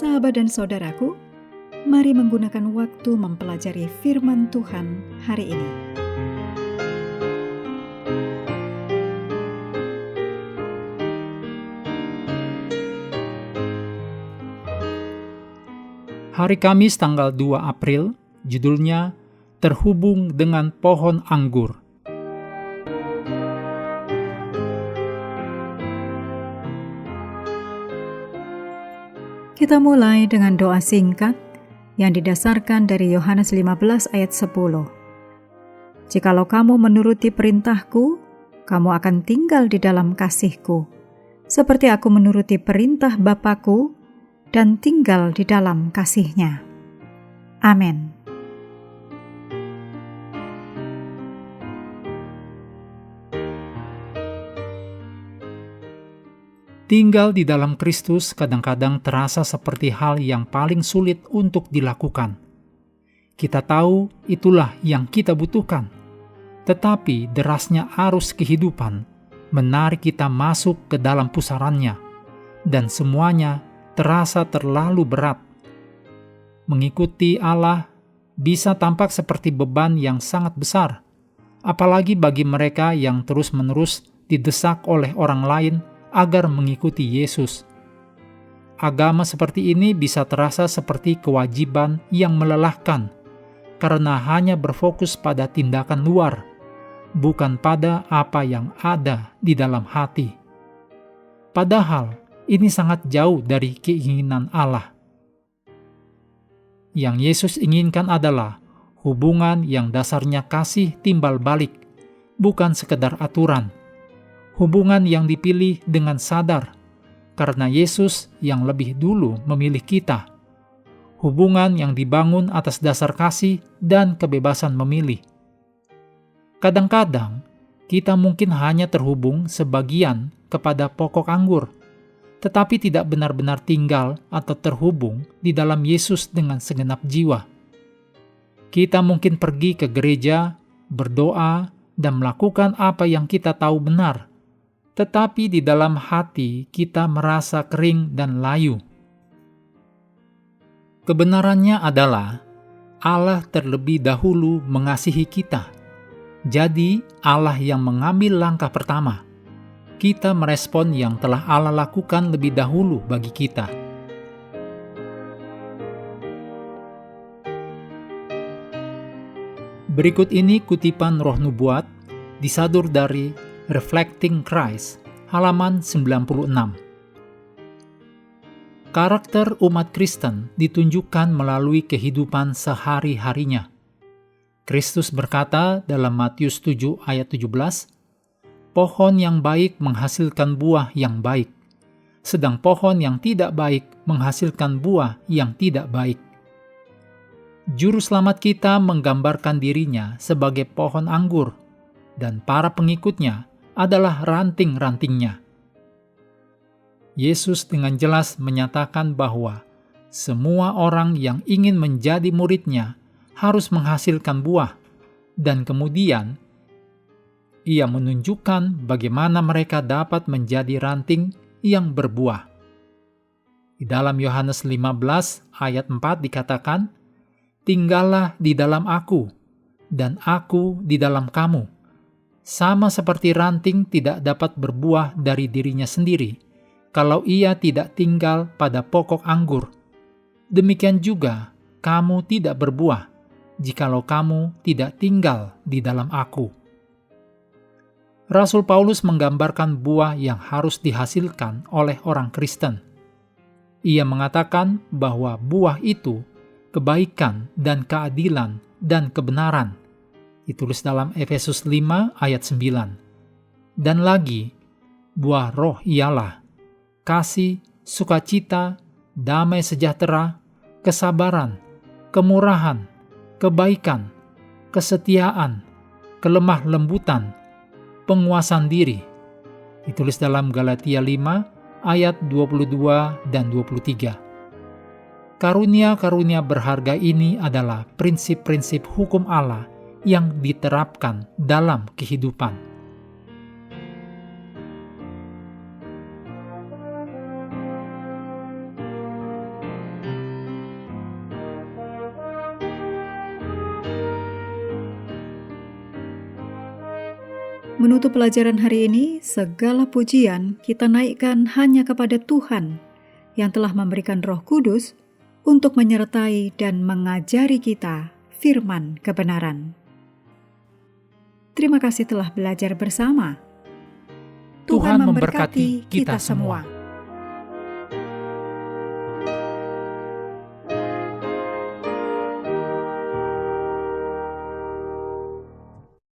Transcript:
Sahabat dan saudaraku, mari menggunakan waktu mempelajari firman Tuhan hari ini. Hari Kamis tanggal 2 April, judulnya Terhubung dengan Pohon Anggur. Kita mulai dengan doa singkat yang didasarkan dari Yohanes 15 ayat 10. Jikalau kamu menuruti perintahku, kamu akan tinggal di dalam kasihku, seperti aku menuruti perintah Bapa-Ku dan tinggal di dalam kasih-Nya. Amin. Tinggal di dalam Kristus kadang-kadang terasa seperti hal yang paling sulit untuk dilakukan. Kita tahu itulah yang kita butuhkan, tetapi derasnya arus kehidupan menarik kita masuk ke dalam pusarannya, dan semuanya terasa terlalu berat. Mengikuti Allah bisa tampak seperti beban yang sangat besar, apalagi bagi mereka yang terus-menerus didesak oleh orang lain agar mengikuti Yesus. Agama seperti ini bisa terasa seperti kewajiban yang melelahkan, karena hanya berfokus pada tindakan luar, bukan pada apa yang ada di dalam hati. Padahal, ini sangat jauh dari keinginan Allah. Yang Yesus inginkan adalah hubungan yang dasarnya kasih timbal balik, bukan sekedar aturan. Hubungan yang dipilih dengan sadar, karena Yesus yang lebih dulu memilih kita. Hubungan yang dibangun atas dasar kasih dan kebebasan memilih. Kadang-kadang, kita mungkin hanya terhubung sebagian kepada pokok anggur, tetapi tidak benar-benar tinggal atau terhubung di dalam Yesus dengan segenap jiwa. Kita mungkin pergi ke gereja, berdoa, dan melakukan apa yang kita tahu benar, tetapi di dalam hati kita merasa kering dan layu. Kebenarannya adalah Allah terlebih dahulu mengasihi kita. Jadi Allah yang mengambil langkah pertama. Kita merespon yang telah Allah lakukan lebih dahulu bagi kita. Berikut ini kutipan Roh Nubuat disadur dari Reflecting Christ, halaman 96. Karakter umat Kristen ditunjukkan melalui kehidupan sehari-harinya. Kristus berkata dalam Matius 7 ayat 17, "Pohon yang baik menghasilkan buah yang baik, sedang pohon yang tidak baik menghasilkan buah yang tidak baik." Juru selamat kita menggambarkan dirinya sebagai pohon anggur, dan para pengikutnya adalah ranting-rantingnya. Yesus dengan jelas menyatakan bahwa semua orang yang ingin menjadi murid-Nya harus menghasilkan buah, dan kemudian Ia menunjukkan bagaimana mereka dapat menjadi ranting yang berbuah. Di dalam Yohanes 15 ayat 4 dikatakan, "Tinggallah di dalam Aku, dan Aku di dalam kamu. Sama seperti ranting tidak dapat berbuah dari dirinya sendiri, kalau ia tidak tinggal pada pokok anggur. Demikian juga, kamu tidak berbuah, jikalau kamu tidak tinggal di dalam Aku." Rasul Paulus menggambarkan buah yang harus dihasilkan oleh orang Kristen. Ia mengatakan bahwa buah itu kebaikan dan keadilan dan kebenaran. Ditulis dalam Efesus 5 ayat 9. Dan lagi, buah roh ialah kasih, sukacita, damai sejahtera, kesabaran, kemurahan, kebaikan, kesetiaan, kelemah lembutan, penguasaan diri. Ditulis dalam Galatia 5 ayat 22 dan 23. Karunia-karunia berharga ini adalah prinsip-prinsip hukum Allah yang diterapkan dalam kehidupan. Menutup pelajaran hari ini, segala pujian kita naikkan hanya kepada Tuhan yang telah memberikan Roh Kudus untuk menyertai dan mengajari kita firman kebenaran. Terima kasih telah belajar bersama. Tuhan memberkati kita semua.